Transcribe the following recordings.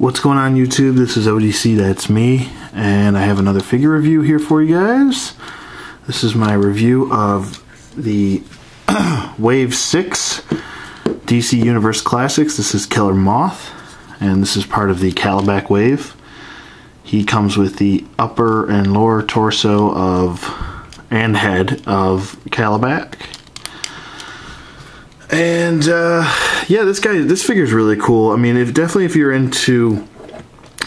What's going on YouTube? This is ODC, that's me, and I have another figure review here for you guys. This is my review of the Wave 6 DC Universe Classics. This is Killer Moth, and this is part of the Calabac Wave. He comes with the upper and lower torso and head of Calabac. And yeah, this figure is really cool. I mean, definitely if you're into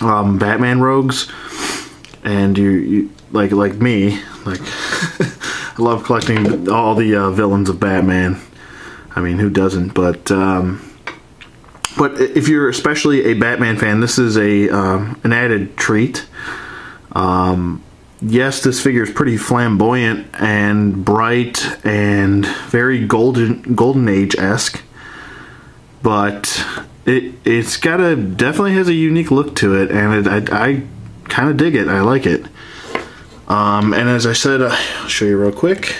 Batman rogues, and you like me, like I love collecting all the villains of Batman. I mean, who doesn't? But if you're especially a Batman fan, this is an added treat. Yes, this figure is pretty flamboyant and bright and very golden age-esque, but it's definitely has a unique look to it, and I kind of dig it. I like it. And as I said, I'll show you real quick.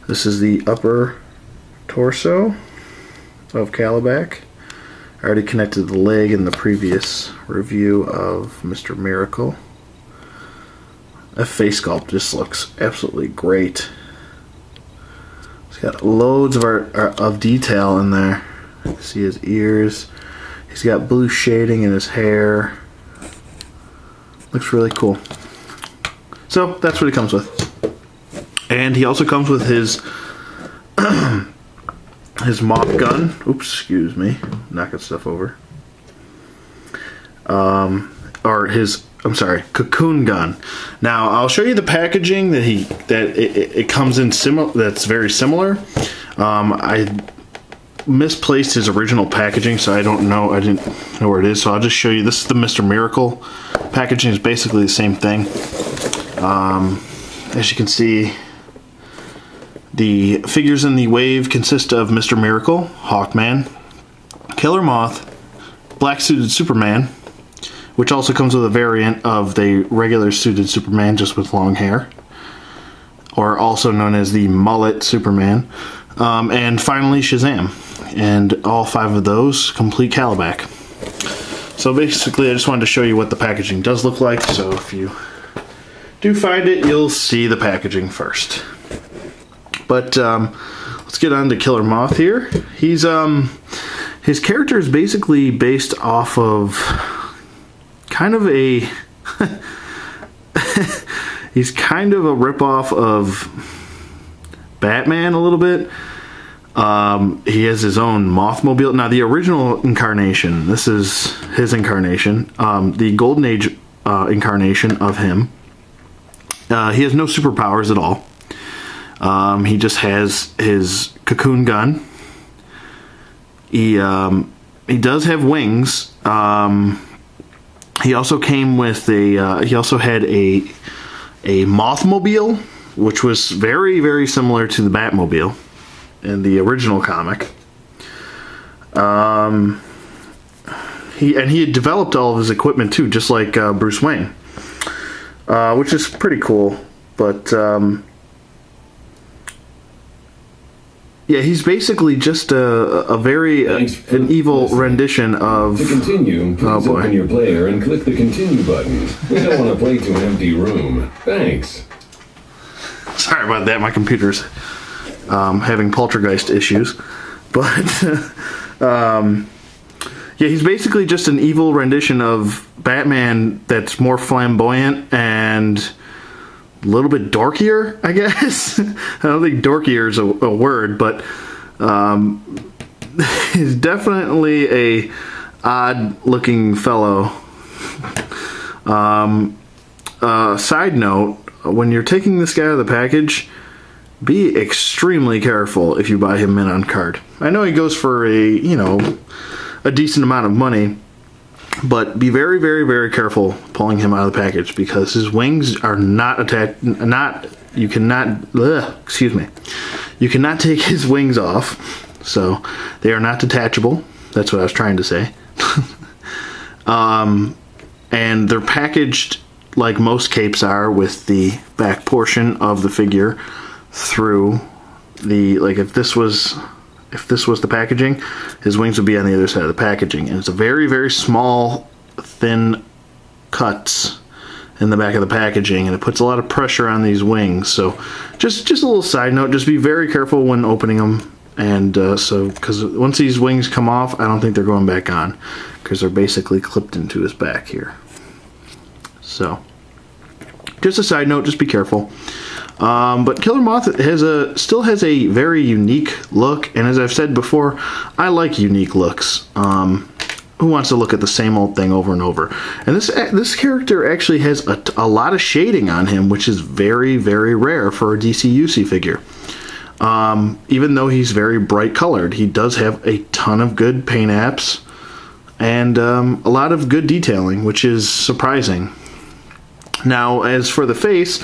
This is the upper torso of Calabac. I already connected the leg in the previous review of Mr. Miracle. That face sculpt just looks absolutely great. He's got loads of detail in there. You can see his ears. He's got blue shading in his hair. Looks really cool. So that's what he comes with. And he also comes with his his Moth gun. Oops, excuse me, knocking stuff over. Or his, I'm sorry, cocoon gun. Now I'll show you the packaging that it comes in that's very similar. I misplaced his original packaging, so I didn't know where it is, so I'll just show you. This is the Mr. Miracle packaging. Is basically the same thing. As you can see, the figures in the wave consist of Mr. Miracle, Hawkman, Killer Moth, black suited Superman, which also comes with a variant of the regular suited Superman just with long hair, or also known as the mullet Superman, and finally Shazam. And all 5 of those complete Calabac. So basically I just wanted to show you what the packaging does look like, so if you do find it, you'll see the packaging first. But let's get on to Killer Moth here. He's his character is basically based off of kind of a he's kind of a ripoff of Batman a little bit. He has his own Mothmobile. Now the original incarnation, this is his incarnation, the Golden Age incarnation of him. He has no superpowers at all. He just has his cocoon gun. He does have wings. He also came with he also had a Mothmobile, which was very, very similar to the Batmobile in the original comic. He had developed all of his equipment too, just like Bruce Wayne, which is pretty cool. But yeah, he's basically just an evil rendition of. To continue, please open your player and click the continue button. We don't want to play to an empty room. Thanks. Sorry about that. My computer's having poltergeist issues, but yeah, he's basically just an evil rendition of Batman that's more flamboyant and a little bit dorkier, I guess. I don't think dorkier is a word, but he's definitely a odd-looking fellow. Side note, when you're taking this guy out of the package, be extremely careful if you buy him mint on card. I know he goes for a decent amount of money, but be very, very, very careful pulling him out of the package, because his wings are not attached. You cannot take his wings off, so they are not detachable. That's what I was trying to say. And they're packaged like most capes are, with the back portion of the figure through the, like if this was if this was the packaging, his wings would be on the other side of the packaging. And it's a very, very small, thin cuts in the back of the packaging, and it puts a lot of pressure on these wings. So just a little side note, just be very careful when opening them. And because once these wings come off, I don't think they're going back on, because they're basically clipped into his back here. So just a side note, just be careful. But Killer Moth still has a very unique look, and as I've said before, I like unique looks. Who wants to look at the same old thing over and over? And this character actually has a lot of shading on him, which is very, very rare for a DCUC figure. Even though he's very bright colored, he does have a ton of good paint apps and a lot of good detailing, which is surprising. Now, as for the face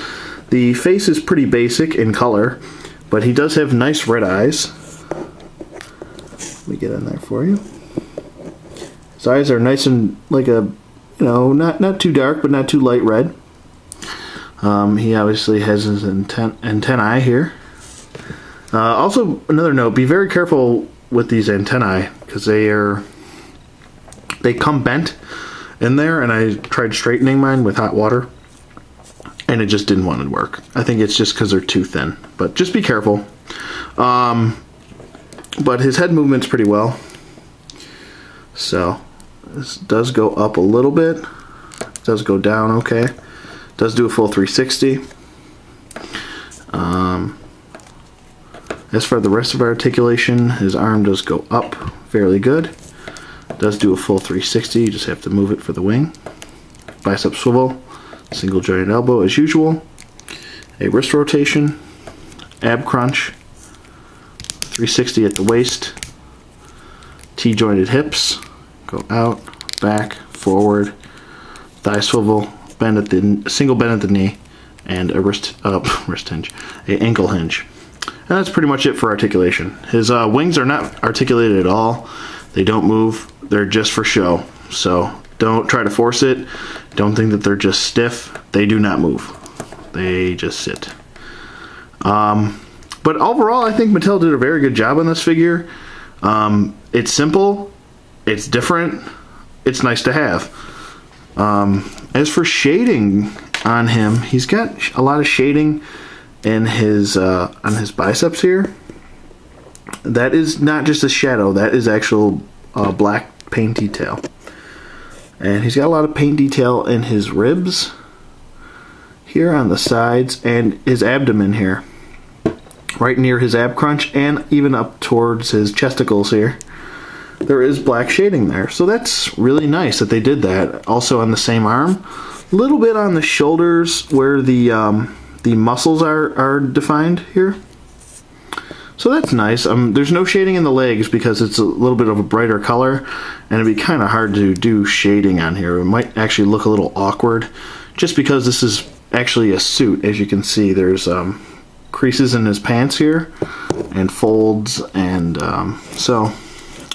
is pretty basic in color, but he does have nice red eyes. Let me get in there for you. His eyes are nice and like a, not too dark, but not too light red. He obviously has his antennae here. Also, another note, be very careful with these antennae, because they come bent in there, and I tried straightening mine with hot water, and it just didn't want to work. I think it's just because they're too thin, but just be careful. But his head movement's pretty well. So this does go up a little bit, does go down okay, does do a full 360. As for the rest of our articulation, his arm does go up fairly good, does do a full 360, you just have to move it for the wing. Bicep swivel, single jointed elbow as usual, a wrist rotation, ab crunch, 360 at the waist, T-jointed hips, go out, back, forward, thigh swivel, single bend at the knee, and a wrist hinge, a ankle hinge. And that's pretty much it for articulation. His wings are not articulated at all. They don't move. They're just for show. So don't try to force it. Don't think that they're just stiff. They do not move. They just sit. But overall, I think Mattel did a very good job on this figure. It's simple. It's different. It's nice to have. As for shading on him, he's got a lot of shading in his on his biceps here. That is not just a shadow. That is actual black paint detail. And he's got a lot of paint detail in his ribs here on the sides, and his abdomen here, right near his ab crunch, and even up towards his chesticles here. There is black shading there, so that's really nice that they did that. Also on the same arm, a little bit on the shoulders where the muscles are defined here. So that's nice. There's no shading in the legs because it's a little bit of a brighter color, and it'd be kind of hard to do shading on here. It might actually look a little awkward, just because this is actually a suit. As you can see, there's creases in his pants here, and folds, and so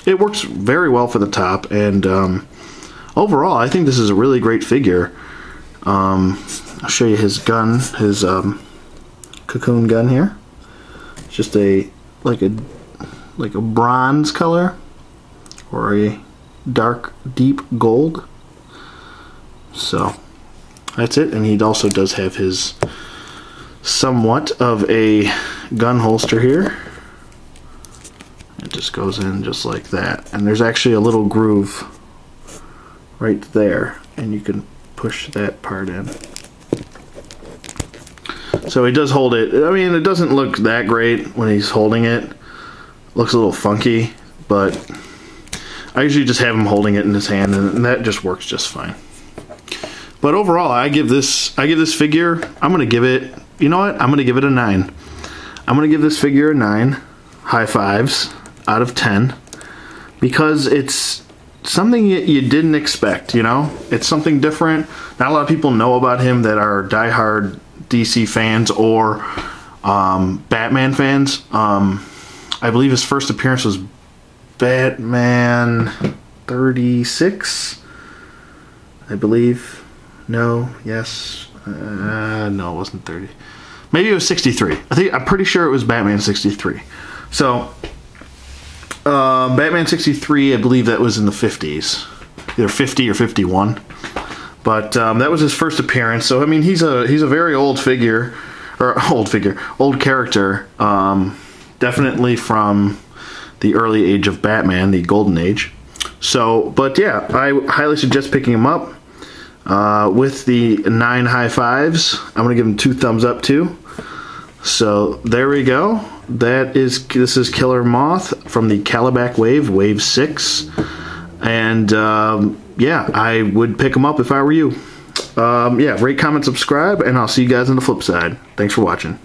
it works very well for the top. And overall, I think this is a really great figure. I'll show you his gun, his cocoon gun here. It's just like a bronze color, or a dark deep gold. So that's it. And he also does have his somewhat of a gun holster here. It just goes in just like that, and there's actually a little groove right there, and you can push that part in. So he does hold it. I mean, it doesn't look that great when he's holding it. Looks a little funky, but I usually just have him holding it in his hand, and that just works just fine. But overall, I give this figure, I'm gonna give it, you know what? I'm gonna give it a 9. I'm gonna give this figure a 9. High fives out of 10, because it's something you didn't expect, you know? It's something different. Not a lot of people know about him that are diehard DC fans or Batman fans. I believe his first appearance was Batman 36, I believe. No, yes, no, it wasn't 30. Maybe it was 63. I'm pretty sure it was Batman 63. So Batman 63, I believe that was in the 50s. Either 50 or 51. But that was his first appearance. So, I mean, he's a very old figure. Or old character. Definitely from the early age of Batman, the golden age. So, but yeah, I highly suggest picking him up. With the 9 high fives. I'm going to give him 2 thumbs up too. So there we go. This is Killer Moth from the Calabac Wave, Wave 6. And yeah, I would pick him up if I were you. Yeah, rate, comment, subscribe, and I'll see you guys on the flip side. Thanks for watching.